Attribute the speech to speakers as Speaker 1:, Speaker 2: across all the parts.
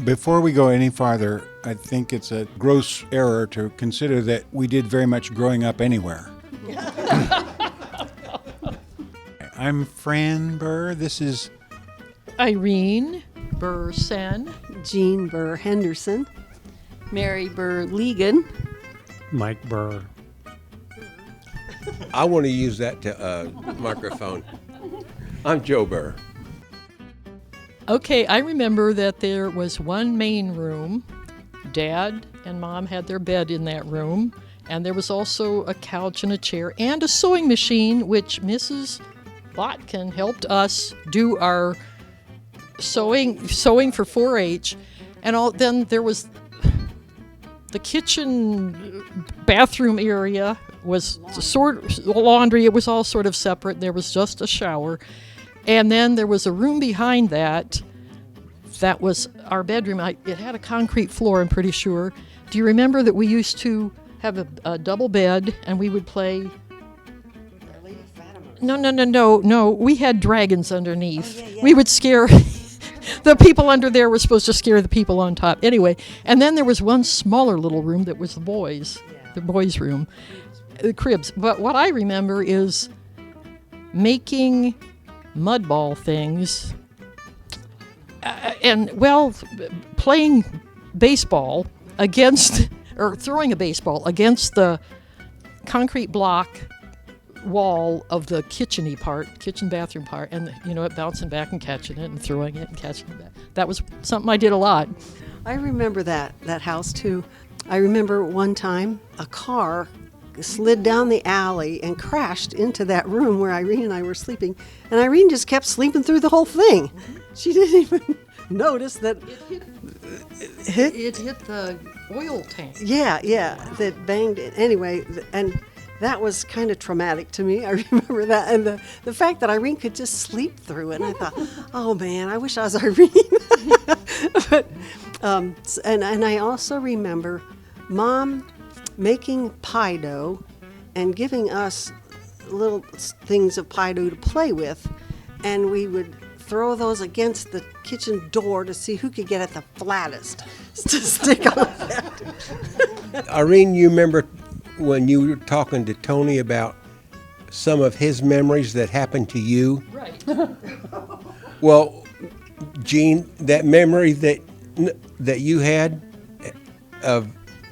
Speaker 1: Before we go any farther, I think it's a gross error to consider that we did very much growing up anywhere. I'm Fran Burr. This is
Speaker 2: Irene Burr-Sen.
Speaker 3: Jean Burr Henderson.
Speaker 4: Mary Burr Legan.
Speaker 5: Mike Burr.
Speaker 6: I want to use that to microphone. I'm Joe Burr.
Speaker 2: Okay, I remember that there was one main room. Dad and Mom had their bed in that room, and there was also a couch and a chair and a sewing machine, which Mrs. Botkin helped us do our sewing for 4-H. And then there was the kitchen bathroom area was laundry. It was all sort of separate. There was just a shower. And then there was a room behind that. That was our bedroom. It had a concrete floor, I'm pretty sure. Do you remember that we used to have a double bed and we would play? No. We had dragons underneath.
Speaker 3: Oh, yeah.
Speaker 2: We would scare the people under there were supposed to scare the people on top. Anyway, and then there was one smaller little room that was the boys' room, the cribs. But what I remember is making mud ball things playing baseball against, or throwing a baseball against the concrete block wall of the kitchen bathroom part, and it bouncing back and catching it and throwing it and catching it back. That was something I did a lot.
Speaker 3: I remember that house too. I remember one time a car slid down the alley and crashed into that room where Irene and I were sleeping, and Irene just kept sleeping through the whole thing. She didn't even notice that
Speaker 2: it hit the oil tank.
Speaker 3: Yeah, that banged it. Anyway, and that was kind of traumatic to me. I remember that, and the fact that Irene could just sleep through it. And I thought, oh man, I wish I was Irene. But and I also remember Mom making pie dough and giving us little things of pie dough to play with, and we would throw those against the kitchen door to see who could get it the flattest to stick on that.
Speaker 6: Irene, you remember when you were talking to Tony about some of his memories that happened to you?
Speaker 2: Right.
Speaker 6: Well, Jean, that memory that you had of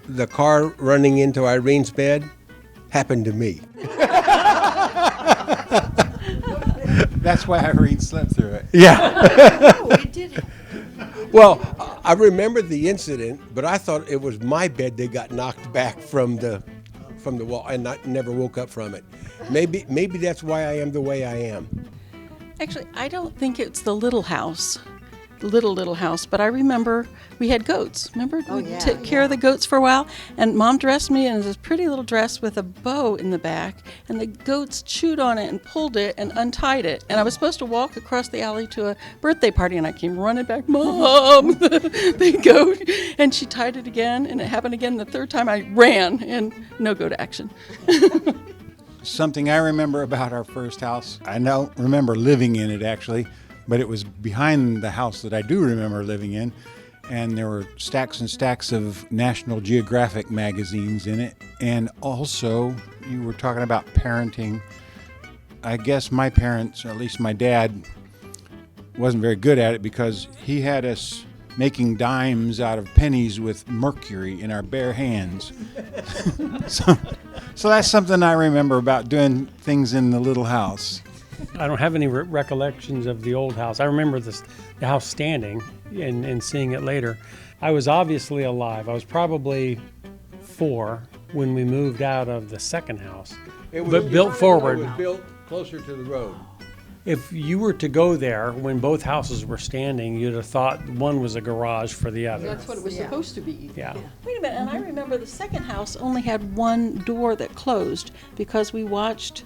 Speaker 6: the car running into Irene's bed happened to me.
Speaker 1: That's why Irene slept through it.
Speaker 6: Yeah.
Speaker 3: Oh, we did it.
Speaker 6: Well, I remember the incident, but I thought it was my bed that got knocked back from the wall, and I never woke up from it. Maybe that's why I am the way I am.
Speaker 4: Actually, I don't think it's the little house. Little house, but I remember we had goats. Remember, we took care of the goats for a while, and Mom dressed me in this pretty little dress with a bow in the back, and the goats chewed on it and pulled it and untied it, and I was supposed to walk across the alley to a birthday party, and I came running back, Mom, the goat, and she tied it again, and it happened again the third time. I ran, and no goat action.
Speaker 1: Something I remember about our first house, I don't remember living in it actually, but it was behind the house that I do remember living in, and there were stacks and stacks of National Geographic magazines in it. And also, you were talking about parenting. I guess my parents, or at least my dad, wasn't very good at it because he had us making dimes out of pennies with mercury in our bare hands. So that's something I remember about doing things in the little house.
Speaker 5: I don't have any recollections of the old house. I remember the house standing and seeing it later. I was obviously alive. I was probably 4 when we moved out of the second house, but built forward.
Speaker 6: It was built closer to the road.
Speaker 5: If you were to go there when both houses were standing, you'd have thought one was a garage for the other.
Speaker 2: That's what it was supposed to be.
Speaker 5: Yeah.
Speaker 4: Wait a minute, and I remember the second house only had one door that closed because we watched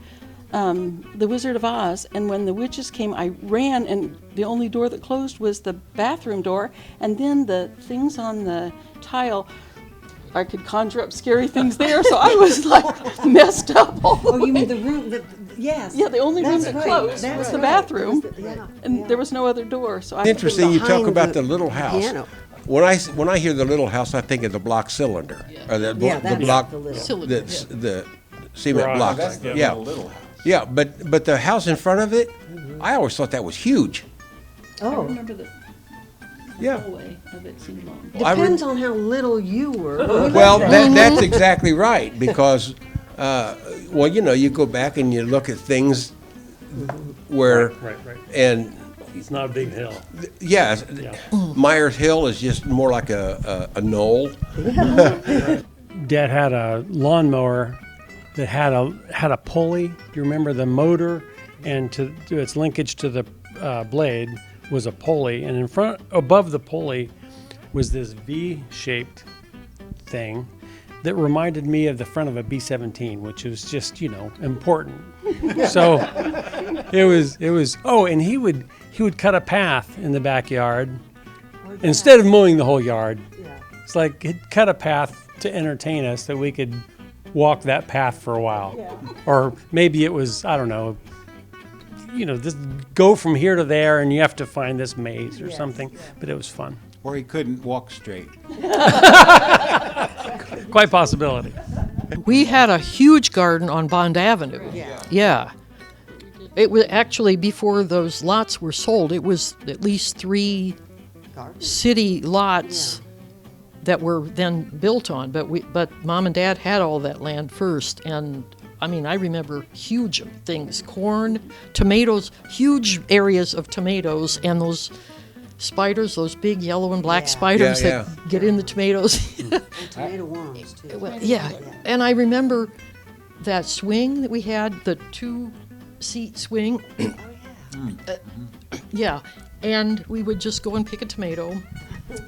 Speaker 4: The Wizard of Oz, and when the witches came, I ran, and the only door that closed was the bathroom door, and then the things on the tile, I could conjure up scary things there, so I was like messed up.
Speaker 3: Oh, you mean the room? Yes.
Speaker 4: Yeah, the only room that closed was the bathroom,
Speaker 3: Yeah.
Speaker 4: and there was no other door. So I
Speaker 6: Interesting you talk
Speaker 3: behind
Speaker 6: about
Speaker 3: the
Speaker 6: the little house.
Speaker 3: piano.
Speaker 6: when I hear the little house, I think of the block cylinder, or the
Speaker 3: that's
Speaker 6: block
Speaker 3: the little.
Speaker 2: Cylinder,
Speaker 6: the cement
Speaker 5: Right.
Speaker 6: block.
Speaker 1: That's the
Speaker 6: yeah,
Speaker 1: little house.
Speaker 6: yeah. But the house in front of it, I always thought that was huge.
Speaker 3: Oh,
Speaker 4: remember the
Speaker 6: Yeah.
Speaker 4: hallway of it seemed long.
Speaker 3: depends on how little you were.
Speaker 6: Well, that's exactly right because, well, you go back and you look at things where,
Speaker 5: Right.
Speaker 6: and
Speaker 5: It's not a big hill.
Speaker 6: yeah,
Speaker 5: Yeah.
Speaker 6: Myers Hill is just more like a knoll.
Speaker 5: Dad had a lawnmower that had a pulley. Do you remember the motor? And to its linkage to the blade was a pulley, and in front, above the pulley, was this V-shaped thing that reminded me of the front of a B-17, which was just important. So it was. Oh, and he would cut a path in the backyard instead of mowing the whole yard. It's like he'd cut a path to entertain us that we could walk that path for a while. Or maybe it was, I don't know, just go from here to there and you have to find this maze or something. But it was fun.
Speaker 1: Or he couldn't walk straight.
Speaker 5: Quite possibility.
Speaker 2: We had a huge garden on Bond Avenue. Yeah. It was actually before those lots were sold. It was at least 3 city lots that were then built on. But Mom and Dad had all that land first, and I mean, I remember huge things: corn, tomatoes, huge areas of tomatoes, and those spiders, those big yellow and black spiders
Speaker 6: Yeah,
Speaker 2: that get in the tomatoes.
Speaker 3: Tomato worms, too.
Speaker 2: Well, yeah, and I remember that swing that we had, the 2-seat swing. Yeah, and we would just go and pick a tomato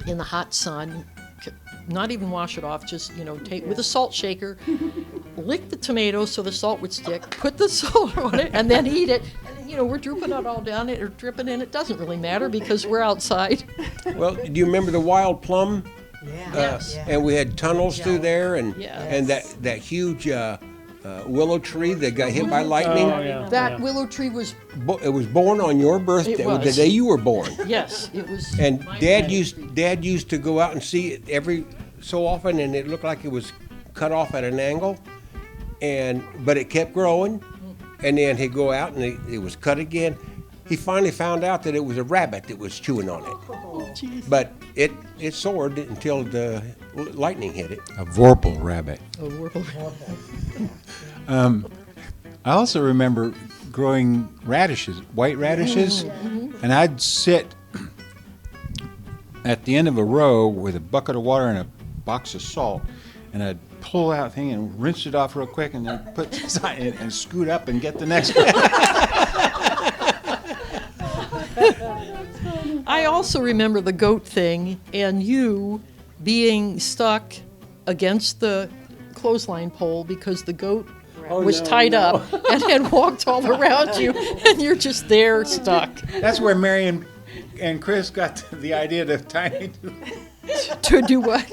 Speaker 2: in the hot sun, not even wash it off, just, take with a salt shaker, lick the tomato so the salt would stick, put the salt on it, and then eat it. And, we're drooping it all down it or dripping in. It doesn't really matter because we're outside.
Speaker 6: Well, do you remember the wild plum?
Speaker 3: Yes.
Speaker 6: And we had tunnels through there, and
Speaker 2: Yes.
Speaker 6: that huge willow tree that got hit by lightning.
Speaker 5: Oh, yeah.
Speaker 2: That willow tree was,
Speaker 6: It was born on your birthday,
Speaker 2: It was.
Speaker 6: the day you were born.
Speaker 2: yes, it was.
Speaker 6: And
Speaker 2: my
Speaker 6: Dad
Speaker 2: birthday.
Speaker 6: used to go out and see it every so often, and it looked like it was cut off at an angle, but it kept growing, and then he'd go out and it was cut again. He finally found out that it was a rabbit that was chewing on it, but it soared until the lightning hit it.
Speaker 1: A Vorpal rabbit.
Speaker 2: Oh,
Speaker 1: I also remember growing radishes, white radishes, and I'd sit at the end of a row with a bucket of water and a box of salt, and I'd pull that thing and rinse it off real quick, and then put this on it and scoot up and get the next one.
Speaker 2: I also remember the goat thing and you being stuck against the clothesline pole because the goat was tied up and had walked all around you, and you're just there stuck.
Speaker 1: That's where Mary and Chris got the idea to tie me
Speaker 2: To do what?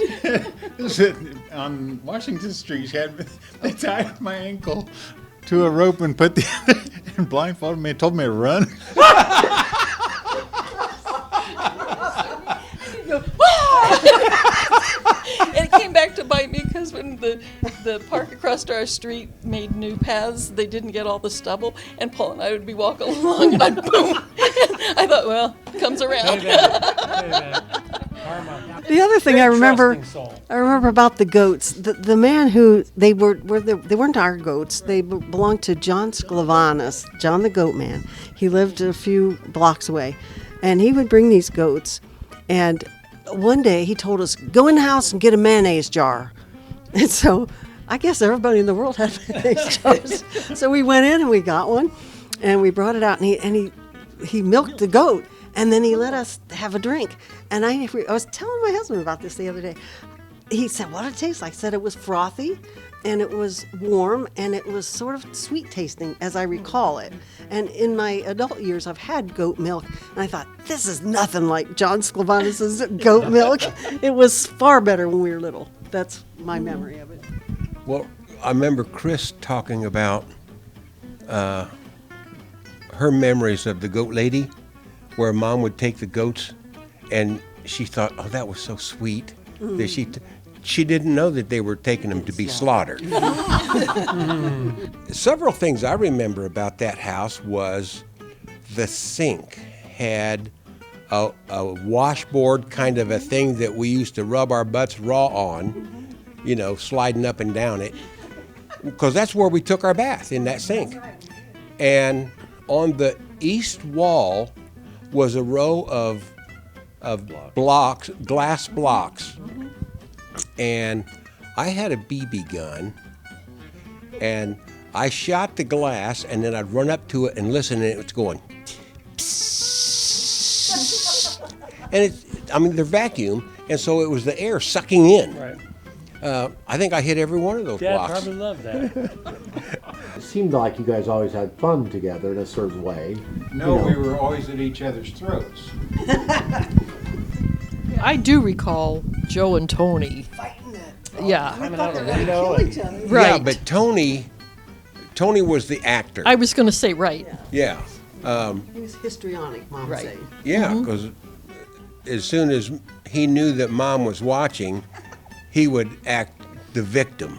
Speaker 1: on Washington Street. They tied my ankle to a rope and put and blindfolded me and told me to run.
Speaker 4: And it came back to bite me because when the park across our street made new paths, they didn't get all the stubble, and Paul and I would be walking along, and I'd boom. I thought, well, it comes around.
Speaker 3: The other thing I remember
Speaker 5: Trusting soul.
Speaker 3: about the goats, the man who they weren't our goats. They belonged to John Sclavanis, John the Goat Man. He lived a few blocks away, and he would bring these goats. And one day he told us, "Go in the house and get a mayonnaise jar." And so I guess everybody in the world had mayonnaise jars. So we went in and we got one, and we brought it out, and he milked the goat. And then he let us have a drink. And I was telling my husband about this the other day. He said, "What did it taste like?" I said it was frothy, and it was warm, and it was sort of sweet tasting, as I recall it. And in my adult years, I've had goat milk, and I thought, this is nothing like John Sclavanis' goat milk. It was far better when we were little. That's my memory of it.
Speaker 6: Well, I remember Chris talking about her memories of the goat lady, where Mom would take the goats and she thought, oh, that was so sweet that she didn't know that they were taking them to be slaughtered. Several things I remember about that house was the sink had a washboard kind of a thing that we used to rub our butts raw on, sliding up and down it, because that's where we took our bath, in that sink. And on the east wall was a row of blocks, glass blocks. And I had a BB gun, and I shot the glass, and then I'd run up to it and listen, and it was going, and they're vacuum, and so it was the air sucking in.
Speaker 5: Right.
Speaker 6: I think I hit every one of those
Speaker 5: Dad
Speaker 6: blocks.
Speaker 5: probably loved that.
Speaker 7: It seemed like you guys always had fun together in a certain way.
Speaker 1: No, we were always at each other's throats.
Speaker 2: I do recall Joe and Tony.
Speaker 3: Fighting it.
Speaker 2: Yeah,
Speaker 3: We thought they were going to kill each other.
Speaker 2: right.
Speaker 6: Yeah, but Tony was the actor.
Speaker 2: I was going to say right.
Speaker 6: Yeah.
Speaker 3: He was histrionic, Mom
Speaker 2: Right.
Speaker 3: said.
Speaker 6: Yeah, because as soon as he knew that Mom was watching, he would act the victim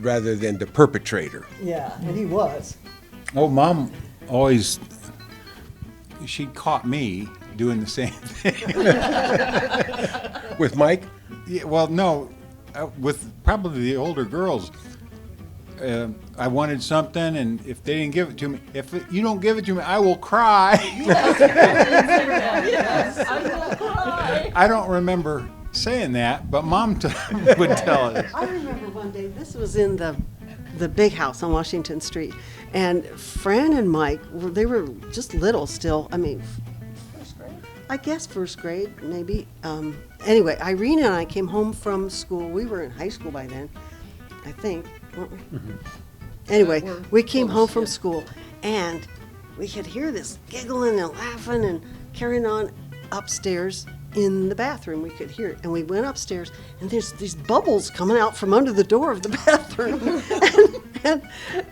Speaker 6: rather than the perpetrator.
Speaker 3: Yeah, and he was.
Speaker 1: Oh, Mom always, she caught me doing the same thing.
Speaker 6: With Mike?
Speaker 1: Yeah, well, no, with probably the older girls. I wanted something, and if they didn't give it to me, if you don't give it to me, I will cry. I don't remember saying that, but Mom would tell us.
Speaker 3: I remember one day, this was in the big house on Washington Street, and Fran and Mike, they were just little still. I mean, I guess first grade, maybe. Anyway, Irene and I came home from school. We were in high school by then, I think, weren't we? Anyway, we came home from school, and we could hear this giggling and laughing and carrying on upstairs in the bathroom. We could hear it, and we went upstairs, and there's these bubbles coming out from under the door of the bathroom,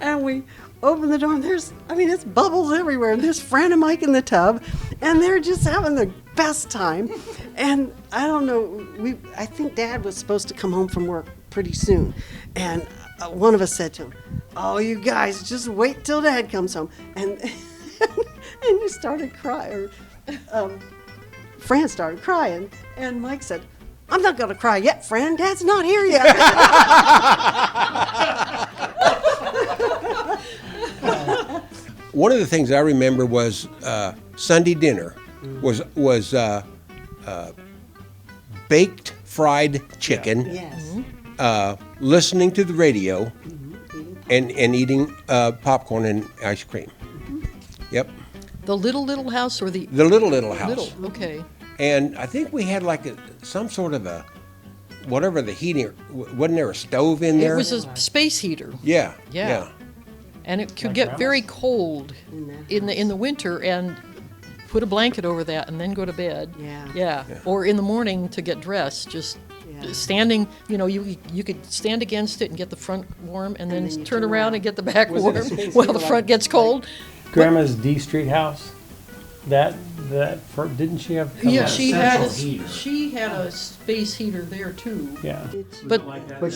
Speaker 3: and we open the door, and it's bubbles everywhere, and there's Fran and Mike in the tub, and they're just having the best time. And I don't know, I think Dad was supposed to come home from work pretty soon, and one of us said to him, "Oh, you guys, just wait till Dad comes home," and you started crying. Fran started crying, and Mike said, "I'm not going to cry yet, Fran. Dad's not here yet."
Speaker 6: One of the things I remember was Sunday dinner was baked fried chicken,
Speaker 3: Yes.
Speaker 6: listening to the radio, and eating popcorn and ice cream. Yep.
Speaker 2: The little house or the
Speaker 6: The little house.
Speaker 2: little? Okay.
Speaker 6: And I think we had like some sort of a, whatever the heating, wasn't there a stove in
Speaker 2: It
Speaker 6: there?
Speaker 2: was a space heater.
Speaker 6: Yeah.
Speaker 2: Yeah. And it could get very cold in the winter, and put a blanket over that and then go to bed.
Speaker 3: Yeah.
Speaker 2: Or in the morning to get dressed, just standing, you could stand against it and get the front warm, and then
Speaker 3: you
Speaker 2: turn around and get the back
Speaker 5: Was it a
Speaker 2: warm
Speaker 5: space
Speaker 2: while
Speaker 5: heater
Speaker 2: the front gets cold.
Speaker 5: Grandma's D Street house. Didn't she have?
Speaker 2: Yeah, she had
Speaker 7: central heater.
Speaker 2: she had a space heater there too.
Speaker 5: Yeah.
Speaker 2: But
Speaker 7: But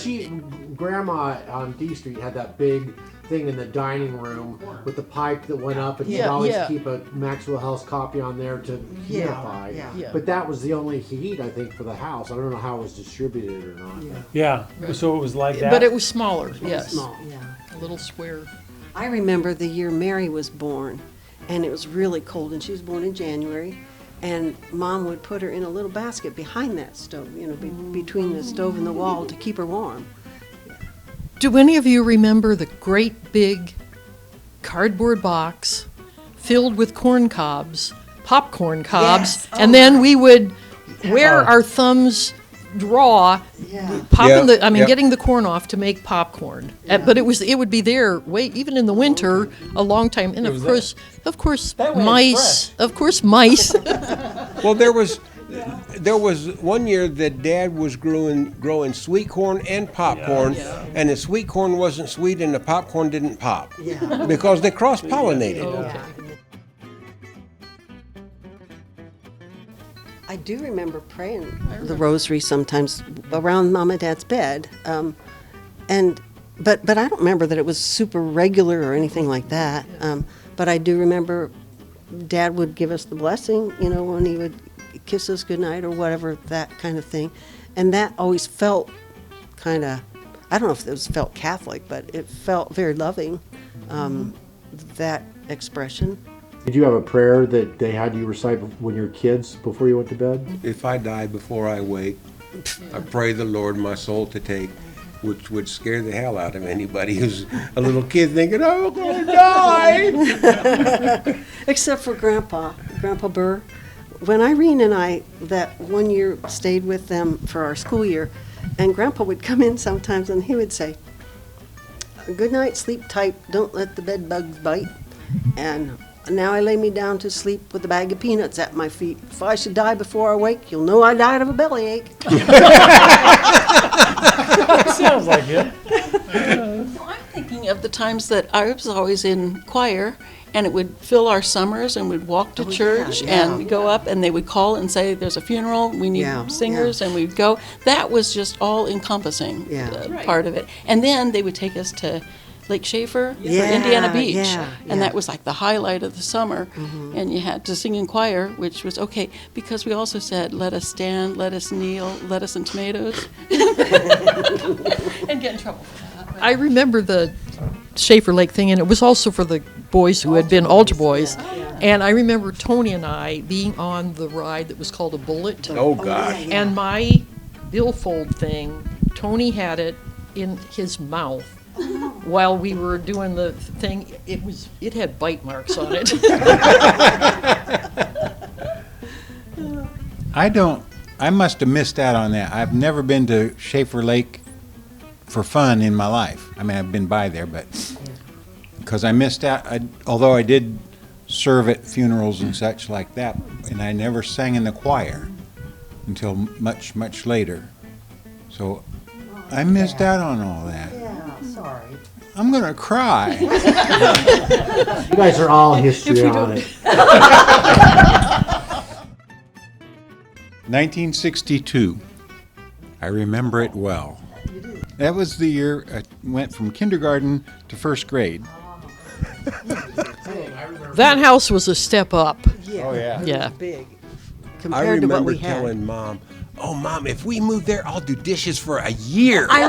Speaker 7: Grandma on D Street had that big thing in the dining room with the pipe that went up, and she'd
Speaker 2: Yeah,
Speaker 7: always
Speaker 2: yeah.
Speaker 7: keep a Maxwell House copy on there to humidify.
Speaker 2: Yeah.
Speaker 7: But that was the only heat, I think, for the house. I don't know how it was distributed or not.
Speaker 5: Yeah. So it was like that.
Speaker 2: but it was smaller, yes.
Speaker 3: Small, yeah.
Speaker 2: A little square.
Speaker 3: I remember the year Mary was born, and it was really cold, and she was born in January, and Mom would put her in a little basket behind that stove, between the stove and the wall to keep her warm.
Speaker 2: Do any of you remember the great big cardboard box filled with corn cobs, popcorn cobs,
Speaker 3: Yes.
Speaker 2: and then we would wear our thumbs raw, popping getting the corn off to make popcorn. But it would be there even in the winter a long time, and of course
Speaker 5: That way it's
Speaker 2: mice, of course mice.
Speaker 6: Well, there was one year that Dad was growing sweet corn and popcorn, and the sweet corn wasn't sweet and the popcorn didn't pop because they cross-pollinated.
Speaker 2: Okay.
Speaker 3: I do remember praying the rosary sometimes around Mom and Dad's bed, but I don't remember that it was super regular or anything like that. But I do remember Dad would give us the blessing, when he would kiss us goodnight or whatever, that kind of thing, and that always felt kind of, I don't know if it was felt Catholic, but it felt very loving. That expression.
Speaker 7: Did you have a prayer that they had you recite when you were kids before you went to bed?
Speaker 6: If I die before I wake, I pray the Lord my soul to take, which would scare the hell out of anybody who's a little kid thinking, oh, I'm going to die.
Speaker 3: Except for Grandpa Burr. When Irene and I, that one year, stayed with them for our school year, and Grandpa would come in sometimes and he would say, good night, sleep tight, don't let the bed bugs bite. And now I lay me down to sleep with a bag of peanuts at my feet. If I should die before I wake, you'll know I died of a bellyache.
Speaker 5: Sounds like it.
Speaker 4: Well, I'm thinking of the times that I was always in choir, and it would fill our summers, and we'd walk to church and go up, and they would call and say, there's a funeral, we need singers, and we'd go. That was just all encompassing part of it. And then they would take us to Lake Schaefer for Indiana Beach, and that was like the highlight of the summer. And you had to sing in choir, which was okay, because we also said, let us stand, let us kneel, lettuce and tomatoes, and get in trouble for that.
Speaker 2: I remember the Schaefer Lake thing, and it was also for the boys who had been altar boys. And I remember Tony and I being on the ride that was called a Bullet.
Speaker 6: Oh, gosh.
Speaker 2: And my billfold thing, Tony had it in his mouth while we were doing the thing. It had bite marks on it.
Speaker 1: I must have missed out on that. I've never been to Schaefer Lake for fun in my life. I mean, I've been by there, but because I missed out, although I did serve at funerals and such like that, and I never sang in the choir until much, much later. So I missed out on all that.
Speaker 3: Yeah, sorry.
Speaker 1: I'm going to cry.
Speaker 7: You guys are all histrionic.
Speaker 1: 1962. I remember it well. That was the year I went from kindergarten to first grade.
Speaker 2: That house was a step up.
Speaker 3: Yeah.
Speaker 1: Oh, yeah.
Speaker 3: It
Speaker 2: Yeah.
Speaker 3: was big
Speaker 6: I
Speaker 3: compared to what
Speaker 6: remember
Speaker 3: we had.
Speaker 6: telling Mom, oh, Mom, if we move there, I'll do dishes for a year.
Speaker 3: I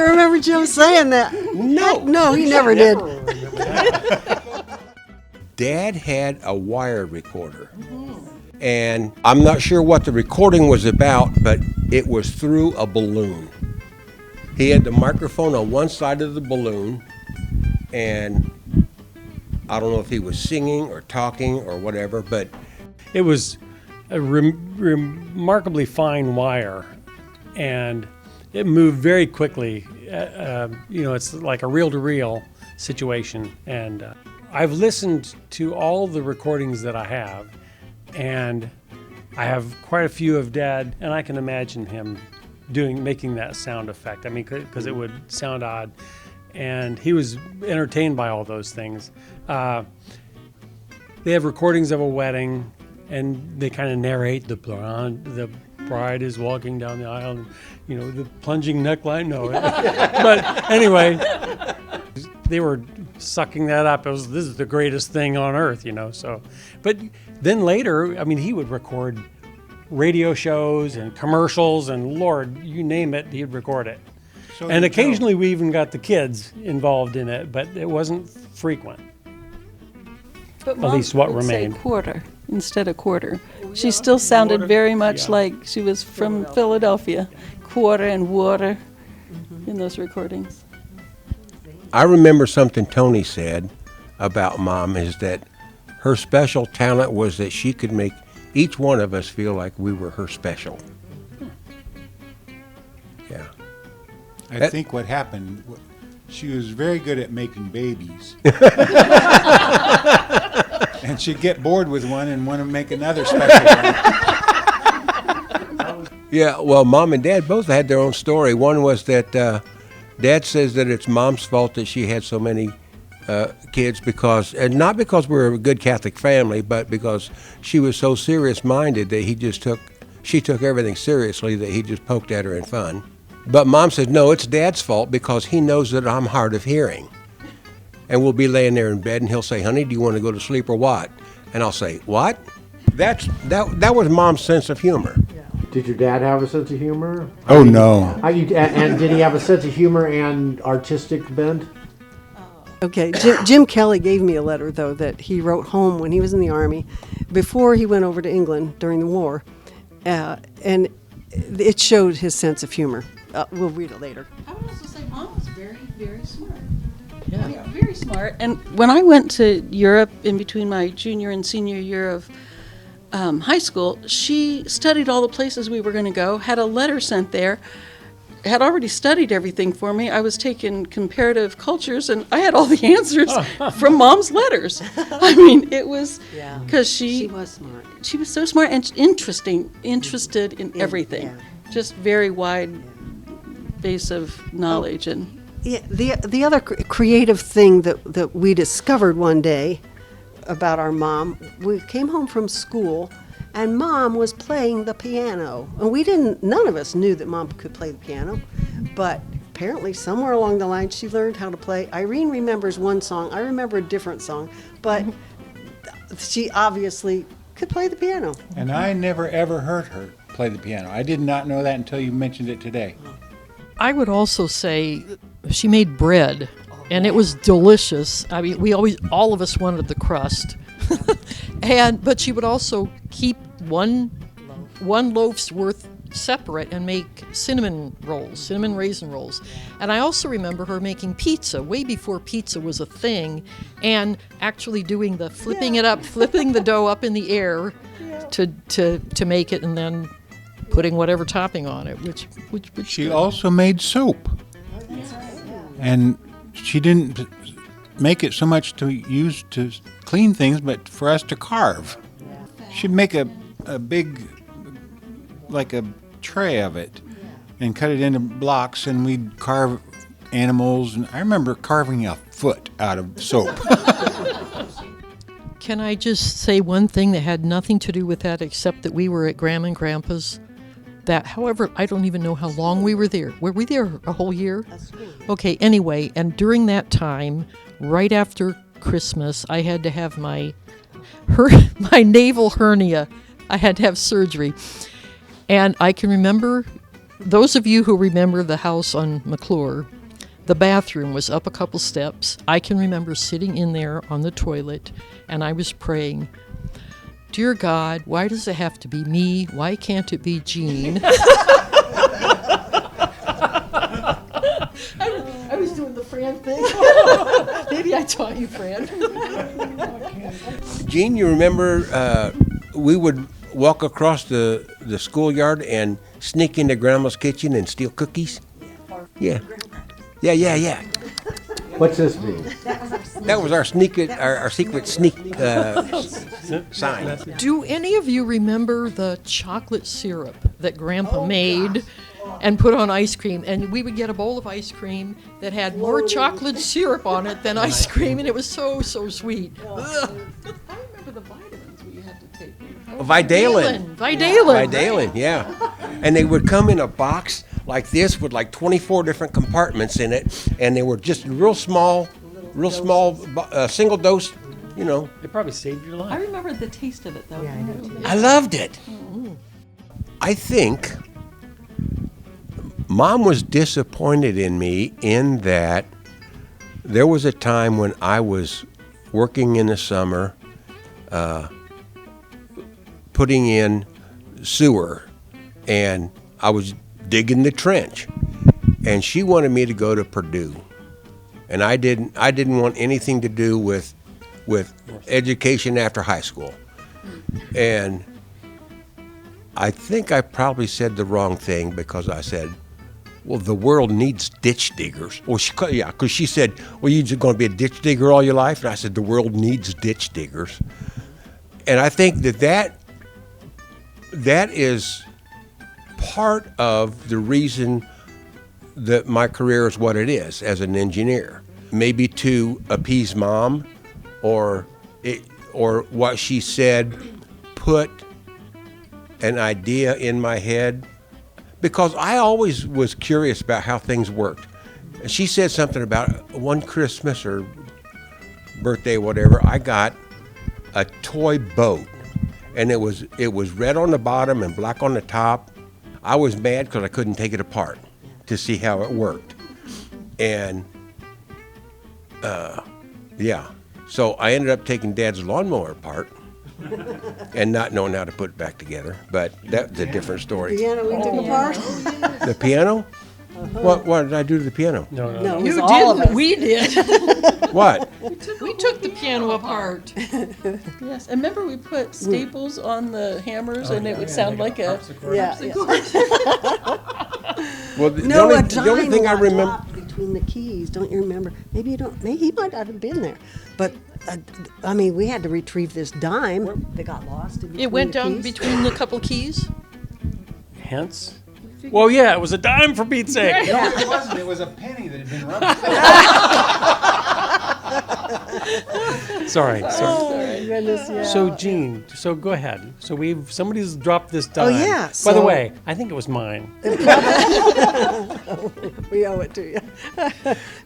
Speaker 3: remember Jim saying that. No, he never did.
Speaker 6: Dad had a wire recorder. And I'm not sure what the recording was about, but it was through a balloon. He had the microphone on one side of the balloon, and I don't know if he was singing or talking or whatever, but
Speaker 5: It was a remarkably fine wire, and it moved very quickly. It's like a reel-to-reel situation. And I've listened to all the recordings that I have, and I have quite a few of Dad, and I can imagine him making that sound effect. I mean, because it would sound odd, and he was entertained by all those things. They have recordings of a wedding, and they kind of narrate the bride is walking down the aisle, and the plunging neckline. No, but anyway, they were sucking that up. This is the greatest thing on earth, So, but then later, I mean, he would record radio shows and commercials, and Lord, you name it, he'd record it.
Speaker 1: So
Speaker 5: And occasionally we even got the kids involved in it, but it wasn't frequent.
Speaker 4: But
Speaker 5: At least what
Speaker 4: Mom would say
Speaker 5: remained.
Speaker 4: quarter instead of quarter. She still sounded very much like she was from Philadelphia. Quarter and water in those recordings.
Speaker 6: I remember something Tony said about Mom is that her special talent was that she could make each one of us feel like we were her special. Yeah.
Speaker 1: I think what happened, she was very good at making babies. And she'd get bored with one and want to make another special one.
Speaker 6: Yeah, well, Mom and Dad both had their own story. One was that Dad says that it's Mom's fault that she had so many kids and not because we're a good Catholic family, but because she was so serious-minded that she took everything seriously, that he just poked at her in fun. But Mom said, no, it's Dad's fault because he knows that I'm hard of hearing. And we'll be laying there in bed and he'll say, honey, do you want to go to sleep or what? And I'll say, what? That was Mom's sense of humor.
Speaker 7: Did your dad have a sense of humor?
Speaker 1: Oh, no.
Speaker 7: And did he have a sense of humor and artistic bent?
Speaker 3: Okay, Jim Kelly gave me a letter, though, that he wrote home when he was in the Army before he went over to England during the war. And it showed his sense of humor. We'll read it later.
Speaker 4: I would also say Mom was very, very smart.
Speaker 2: Yeah.
Speaker 4: Very smart. And when I went to Europe in between my junior and senior year of high school, she studied all the places we were going to go, had a letter sent there, had already studied everything for me. I was taking comparative cultures, and I had all the answers from Mom's letters. I mean, it was because she
Speaker 3: was smart.
Speaker 4: She was so smart and interested in everything.
Speaker 3: Yeah.
Speaker 4: Just very wide base of knowledge. And
Speaker 3: Yeah, the other creative thing that we discovered one day about our mom, we came home from school and Mom was playing the piano. And none of us knew that Mom could play the piano, but apparently somewhere along the line she learned how to play. Irene remembers one song, I remember a different song, but she obviously could play the piano.
Speaker 1: And I never ever heard her play the piano. I did not know that until you mentioned it today.
Speaker 2: I would also say she made bread, and it was delicious. I mean, all of us wanted the crust, but she would also keep one loaf's worth separate and make cinnamon raisin rolls. And I also remember her making pizza way before pizza was a thing, and actually doing the flipping the dough up in the air to make it, and then putting whatever topping on it, which
Speaker 1: She also made soap. And she didn't make it so much to use to clean things, but for us to carve. She'd make a big, like a tray of it, and cut it into blocks, and we'd carve animals. And I remember carving a foot out of soap.
Speaker 2: Can I just say one thing that had nothing to do with that, except that we were at Grandma and Grandpa's? However, I don't even know how long we were there. Were we there a whole year? Okay, anyway, and during that time, right after Christmas, I had to have my naval hernia. I had to have surgery. And I can remember, those of you who remember the house on McClure, the bathroom was up a couple steps. I can remember sitting in there on the toilet, and I was praying, dear God, why does it have to be me? Why can't it be Jean? I was doing the Fran thing. Maybe I taught you, Fran.
Speaker 6: Gene, you remember we would walk across the schoolyard and sneak into Grandma's kitchen and steal cookies? Yeah. Yeah.
Speaker 7: What's this mean?
Speaker 6: That was our secret sneak sign.
Speaker 2: Do any of you remember the chocolate syrup that Grandpa made and put on ice cream? And we would get a bowl of ice cream that had more chocolate syrup on it than ice cream, and it was so sweet. Ugh.
Speaker 4: I remember the vitamins we had to take.
Speaker 2: Vidalin,
Speaker 6: yeah. And they would come in a box like this with like 24 different compartments in it, and they were just real small, single dose, you know.
Speaker 5: It probably saved your life.
Speaker 4: I remember the taste of it, though.
Speaker 3: Yeah, I do too.
Speaker 6: I loved it. I think Mom was disappointed in me in that there was a time when I was working in the summer, putting in sewer, and I was digging the trench, and she wanted me to go to Purdue, and I didn't want anything to do with education after high school. And I think I probably said the wrong thing, because I said, well, the world needs ditch diggers. Well, because she said, well, you're just going to be a ditch digger all your life? And I said, the world needs ditch diggers. And I think that is part of the reason that my career is what it is as an engineer. maybe to appease Mom, or what she said put an idea in my head, because I always was curious about how things worked. And she said something about one Christmas or birthday, whatever, I got a toy boat, and it was red on the bottom and black on the top. I was mad because I couldn't take it apart to see how it worked. And yeah, so I ended up taking Dad's lawnmower apart and not knowing how to put it back together. But that's a different story.
Speaker 3: Piano we took apart.
Speaker 6: The piano? What did I do to the piano?
Speaker 3: No, it was
Speaker 2: You
Speaker 3: all of
Speaker 2: didn't.
Speaker 3: us.
Speaker 2: We did.
Speaker 6: What?
Speaker 2: We took the piano apart.
Speaker 4: Yes, and remember we put staples on the hammers, and it would sound like a.
Speaker 3: Yeah.
Speaker 6: Well, the
Speaker 3: No,
Speaker 6: only,
Speaker 3: a
Speaker 6: the only
Speaker 3: dime
Speaker 6: thing I
Speaker 3: got
Speaker 6: remember.
Speaker 3: dropped between the keys. Don't you remember? Maybe you don't. Maybe he might not have been there. But I mean, we had to retrieve this dime that got lost. In
Speaker 2: It went
Speaker 3: between
Speaker 2: down
Speaker 3: the keys.
Speaker 2: between the couple keys.
Speaker 5: Hence. Well, yeah, it was a dime for Pete's sake.
Speaker 1: It wasn't. It was a penny that had been rubbed.
Speaker 5: Sorry.
Speaker 3: Oh my goodness! Yeah.
Speaker 5: So Gene, so go ahead. So somebody's dropped this dime.
Speaker 3: yeah,
Speaker 5: By the
Speaker 3: so-
Speaker 5: way, I think it was mine.
Speaker 3: We owe it to you.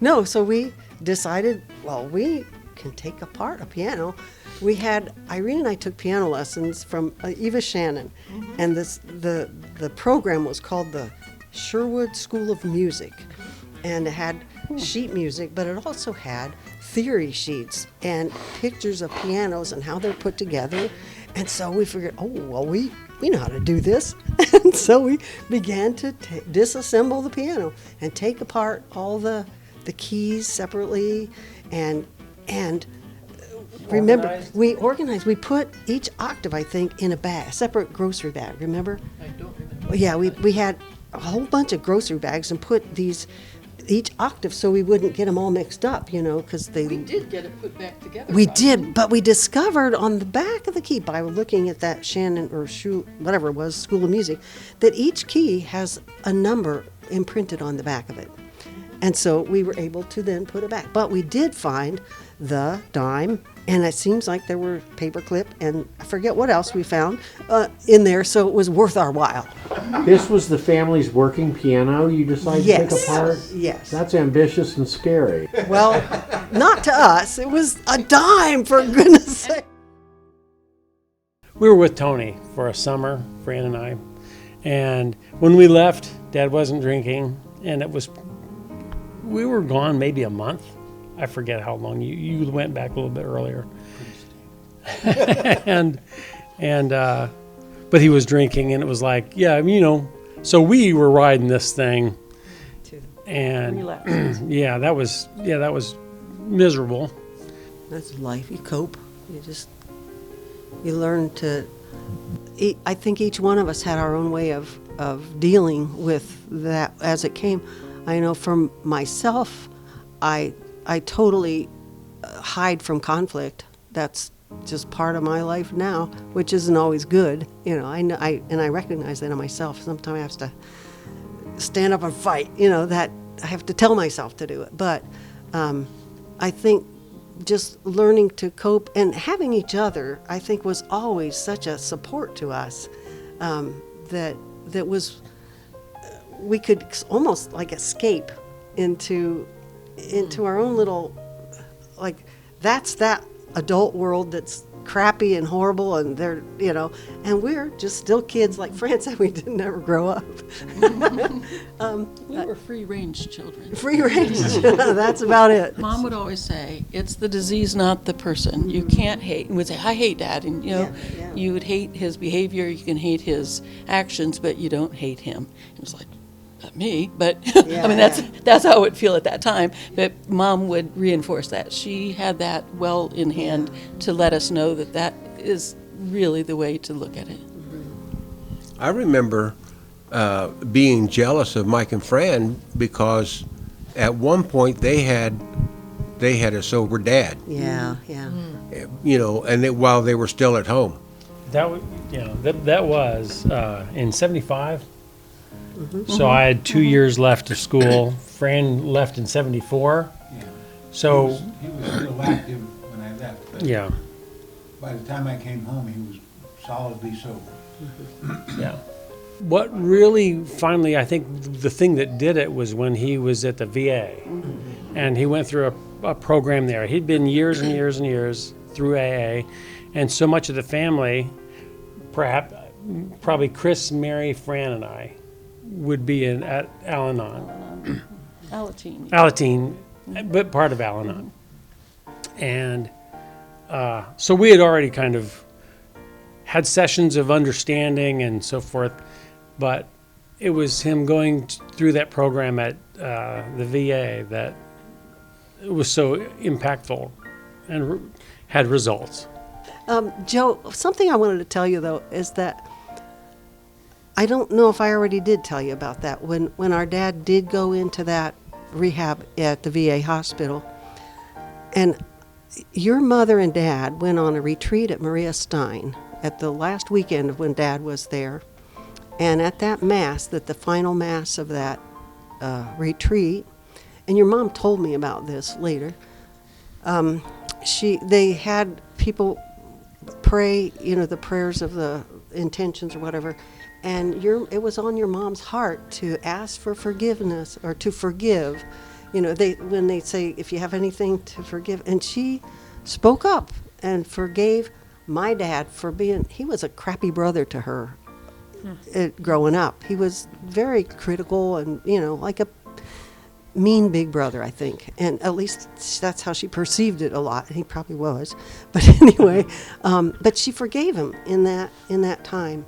Speaker 3: No, so we decided, well, we can take apart a piano. We had, Irene and I took piano lessons from Eva Shannon, and the program was called the Sherwood School of Music, and it had sheet music, but it also had theory sheets and pictures of pianos and how they're put together. And so we figured, oh, well, we know how to do this. And so we began to disassemble the piano and take apart all the keys separately. And remember, we put each octave, I think, in a bag, a separate grocery bag, remember?
Speaker 2: I don't remember.
Speaker 3: Well, yeah, we had a whole bunch of grocery bags and put each octave so we wouldn't get them all mixed up, because
Speaker 2: We did get it put back together.
Speaker 3: we
Speaker 2: right?
Speaker 3: did, but we discovered on the back of the key by looking at that Shannon or whatever it was, School of Music, that each key has a number imprinted on the back of it. And so we were able to then put it back. But we did find the dime, and it seems like there were paperclip and I forget what else we found in there, so it was worth our while.
Speaker 7: This was the family's working piano you decided to
Speaker 3: Yes.
Speaker 7: take apart?
Speaker 3: Yes.
Speaker 7: That's ambitious and scary.
Speaker 3: Well, not to us. It was a dime, for goodness sake.
Speaker 5: We were with Tony for a summer, Fran and I, and when we left, Dad wasn't drinking, and we were gone maybe a month. I forget how long. You went back a little bit earlier. But he was drinking, and it was like, yeah, so we were riding this thing, and
Speaker 4: Relapse.
Speaker 5: that was miserable.
Speaker 3: That's life. You cope. You learn to. I think each one of us had our own way of dealing with that as it came. I know from myself, I totally hide from conflict. That's just part of my life now, which isn't always good. I know, and I recognize that in myself. Sometimes I have to stand up and fight. That I have to tell myself to do it. But I think just learning to cope and having each other, I think, was always such a support to us. That was we could almost like escape into our own little, like, that's that adult world that's crappy and horrible, and they're, and we're just still kids, like Fran said, we didn't ever grow up.
Speaker 4: We were free-range children.
Speaker 3: Free range, that's about it.
Speaker 4: Mom would always say, it's the disease, not the person. You can't hate. And we'd say, I hate Dad. And,
Speaker 3: Yeah.
Speaker 4: you would hate his behavior, you can hate his actions, but you don't hate him. It was like, not me, but
Speaker 3: Yeah,
Speaker 4: I mean, that's how it would feel at that time. But Mom would reinforce that. She had that well in hand to let us know that is really the way to look at it.
Speaker 6: I remember being jealous of Mike and Fran because at one point they had a sober dad,
Speaker 3: Yeah.
Speaker 6: and while they were still at home.
Speaker 5: That was in '75. So I had 2 years left of school. Fran left in '74. So,
Speaker 1: He was still active when I left, but
Speaker 5: yeah,
Speaker 1: by the time I came home, he was solidly sober.
Speaker 5: yeah. What really finally, I think the thing that did it was when he was at the VA. And he went through a program there. He'd been years and years and years through AA. And so much of the family, probably Chris, Mary, Fran, and I, would be at Al-Anon. Alateen, but part of Al-Anon. And so we had already kind of had sessions of understanding and so forth, but it was him going through that program at the VA that it was so impactful and had results.
Speaker 3: Joe, something I wanted to tell you, though, is that I don't know if I already did tell you about that. When our dad did go into that rehab at the VA hospital, and your mother and dad went on a retreat at Maria Stein at the last weekend of when Dad was there. And at that Mass, the final Mass of that retreat, and your mom told me about this later, they had people pray, the prayers of the intentions or whatever, and it was on your mom's heart to ask for forgiveness or to forgive. When they say, if you have anything to forgive, and she spoke up and forgave my dad for he was a crappy brother to her growing up. He was very critical and, like a mean big brother, I think. And at least that's how she perceived it a lot. And he probably was. But anyway, but she forgave him in that time.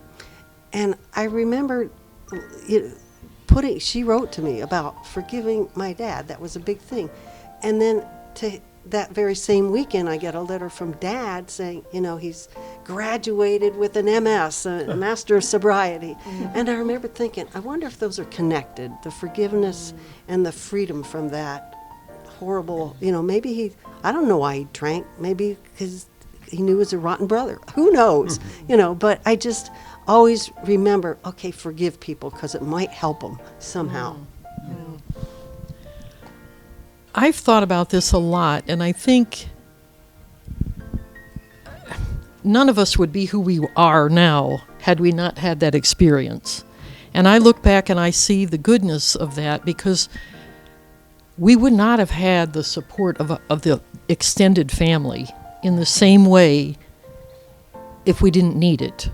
Speaker 3: And I remember she wrote to me about forgiving my dad. That was a big thing. And then that very same weekend, I get a letter from Dad saying, he's graduated with an MS, a Master of Sobriety. And I remember thinking, I wonder if those are connected, the forgiveness and the freedom from that horrible, maybe I don't know why he drank, maybe because he knew he was a rotten brother. Who knows? But I just always remember, okay, forgive people because it might help them somehow.
Speaker 2: I've thought about this a lot, and I think none of us would be who we are now had we not had that experience. And I look back and I see the goodness of that, because we would not have had the support of the extended family in the same way if we didn't need it.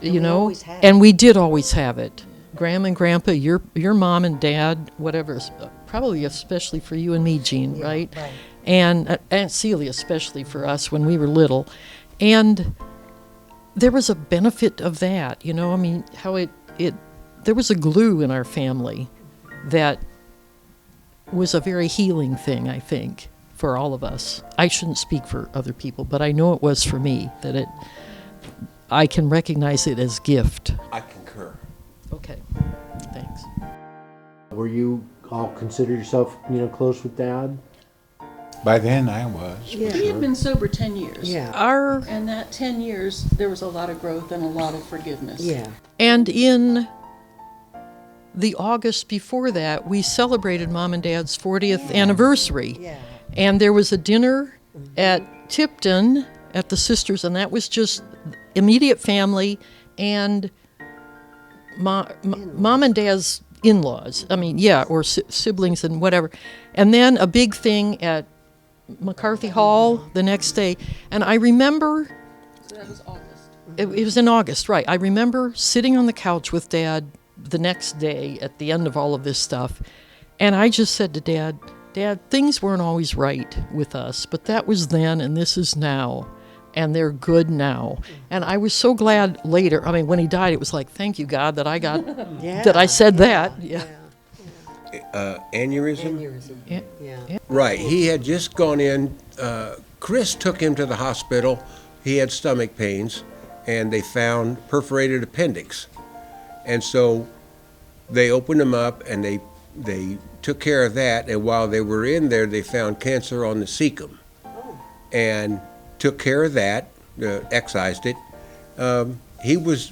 Speaker 2: And we did always have it. Grandma and Grandpa, your mom and Dad, whatever, probably especially for you and me, Jean, right? And Aunt Celia, especially for us when we were little. And there was a benefit of that, how there was a glue in our family that was a very healing thing, I think, for all of us. I shouldn't speak for other people, but I know it was for me, that I can recognize it as gift.
Speaker 6: I concur.
Speaker 2: Okay, thanks.
Speaker 7: Were you all consider yourself, close with Dad?
Speaker 1: By then, I was.
Speaker 3: Yeah.
Speaker 4: He had been sober 10 years.
Speaker 3: Yeah.
Speaker 4: And that 10 years, there was a lot of growth and a lot of forgiveness.
Speaker 3: Yeah.
Speaker 2: And in the August before that, we celebrated Mom and Dad's 40th anniversary.
Speaker 3: Yeah.
Speaker 2: And there was a dinner at Tipton at the Sisters, and that was just immediate family and Mom and Dad's in-laws. Or siblings and whatever. And then a big thing at McCarthy Hall the next day. And I remember...
Speaker 4: So that was August.
Speaker 2: It was in August, right. I remember sitting on the couch with Dad the next day at the end of all of this stuff. And I just said to Dad, things weren't always right with us, but that was then and this is now. And they're good now. And I was so glad later. When he died, it was like, thank you, God, that I got, that I said that. Yeah.
Speaker 6: Aneurysm?
Speaker 3: Yeah.
Speaker 6: Right. He had just gone in. Chris took him to the hospital. He had stomach pains, and they found perforated appendix. And so they opened him up, and they took care of that. And while they were in there, they found cancer on the cecum. And took care of that, excised it. He was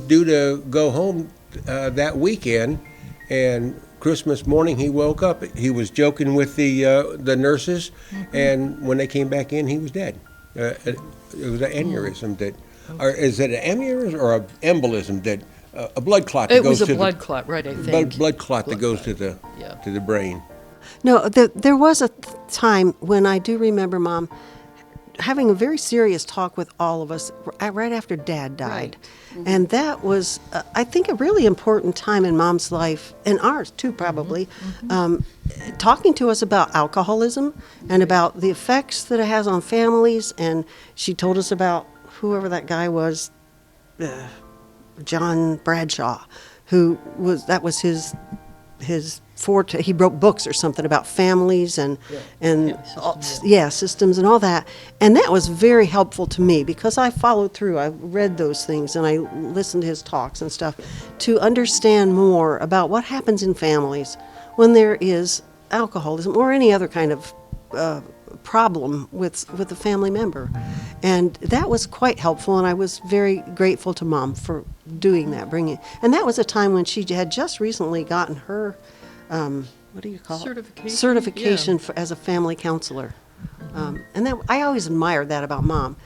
Speaker 6: due to go home that weekend, and Christmas morning, he woke up. He was joking with the nurses, and when they came back in, he was dead. It was an aneurysm that, or is it an aneurysm or an embolism that a blood clot that
Speaker 2: It
Speaker 6: goes
Speaker 2: was
Speaker 6: to
Speaker 2: a blood clot, right? I think.
Speaker 6: blood clot that goes to the brain.
Speaker 3: No, there was a time when I do remember Mom having a very serious talk with all of us right after Dad died.
Speaker 2: Right.
Speaker 3: And that was, I think, a really important time in Mom's life, and ours too, probably, talking to us about alcoholism and about the effects that it has on families. And she told us about whoever that guy was, John Bradshaw, that was his forte. He wrote books or something about families and systems and all that. And that was very helpful to me because I followed through. I read those things and I listened to his talks and stuff to understand more about what happens in families when there is alcoholism or any other kind of problem with a family member. And that was quite helpful, and I was very grateful to Mom for doing that, and that was a time when she had just recently gotten her what do you call certification as a family counselor. And that, I always admired that about Mom.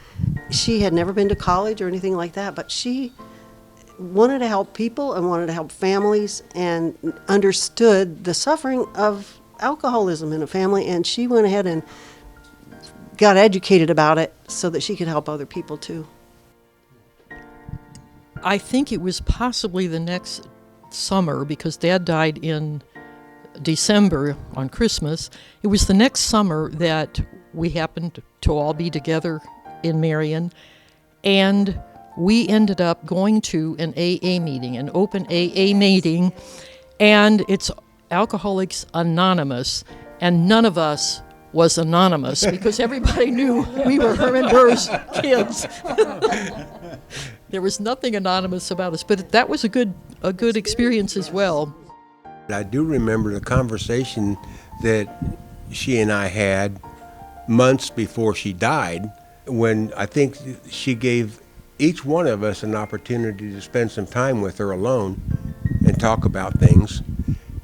Speaker 3: She had never been to college or anything like that, but she wanted to help people and wanted to help families and understood the suffering of alcoholism in a family, and she went ahead and got educated about it so that she could help other people too.
Speaker 2: I think it was possibly the next summer because Dad died in December on Christmas. It was the next summer that we happened to all be together in Marion, and we ended up going to an AA meeting, an open AA meeting, and it's Alcoholics Anonymous, and none of us was anonymous because everybody knew we were Herman Gerry's kids. There was nothing anonymous about us, but that was a good experience as well.
Speaker 6: I do remember the conversation that she and I had months before she died, when I think she gave each one of us an opportunity to spend some time with her alone and talk about things,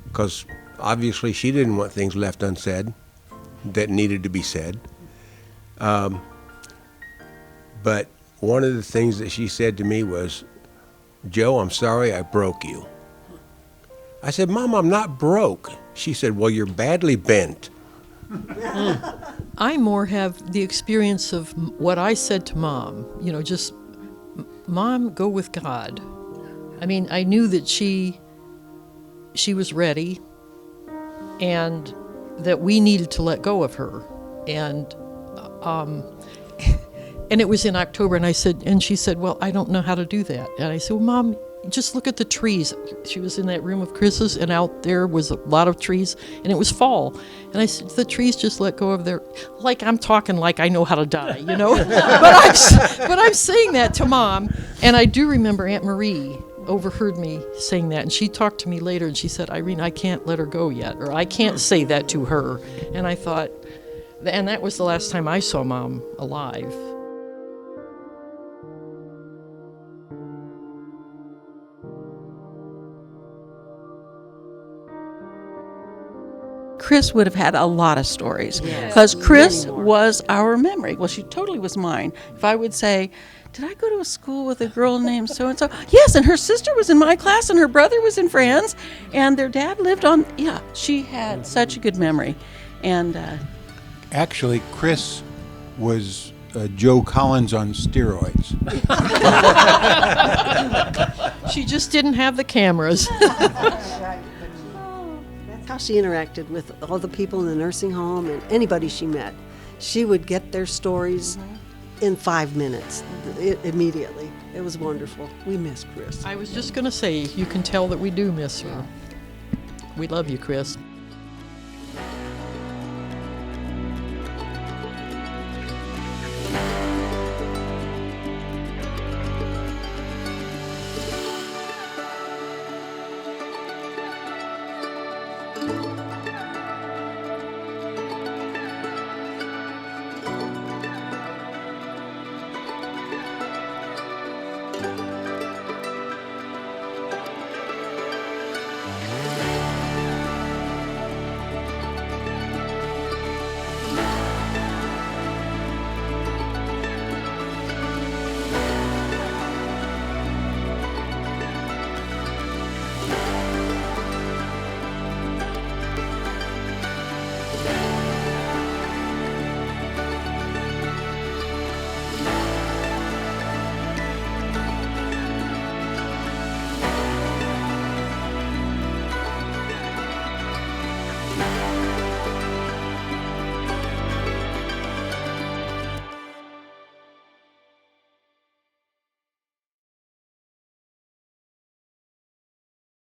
Speaker 6: because obviously she didn't want things left unsaid that needed to be said. But one of the things that she said to me was, "Joe, I'm sorry I broke you." I said, "Mom, I'm not broke." She said, "Well, you're badly bent."
Speaker 2: I more have the experience of what I said to Mom, just, Mom, go with God. I mean, I knew that she was ready and that we needed to let go of her. And it was in October, and she said, "Well, I don't know how to do that." And I said, "Well, Mom, just look at the trees." She was in that room of Chris's, and out there was a lot of trees, and it was fall. And I said, "The trees just let go of their," like I'm talking like I know how to die, but I'm saying that to Mom. And I do remember Aunt Marie overheard me saying that, and she talked to me later, and she said, "Irene, I can't let her go yet, or I can't say that to her." And I thought, and that was the last time I saw Mom alive.
Speaker 4: Chris would have had a lot of stories because Chris was our memory. Well, she totally was mine. If I would say, "Did I go to a school with a girl named so-and-so?" Yes, and her sister was in my class and her brother was in Fran's and their dad lived on, she had such a good memory. And
Speaker 1: Actually, Chris was Joe Collins on steroids.
Speaker 2: She just didn't have the cameras.
Speaker 3: That's how she interacted with all the people in the nursing home and anybody she met. She would get their stories in 5 minutes, immediately. It was wonderful. We miss Chris.
Speaker 2: I was just going to say, you can tell that we do miss her. We love you, Chris.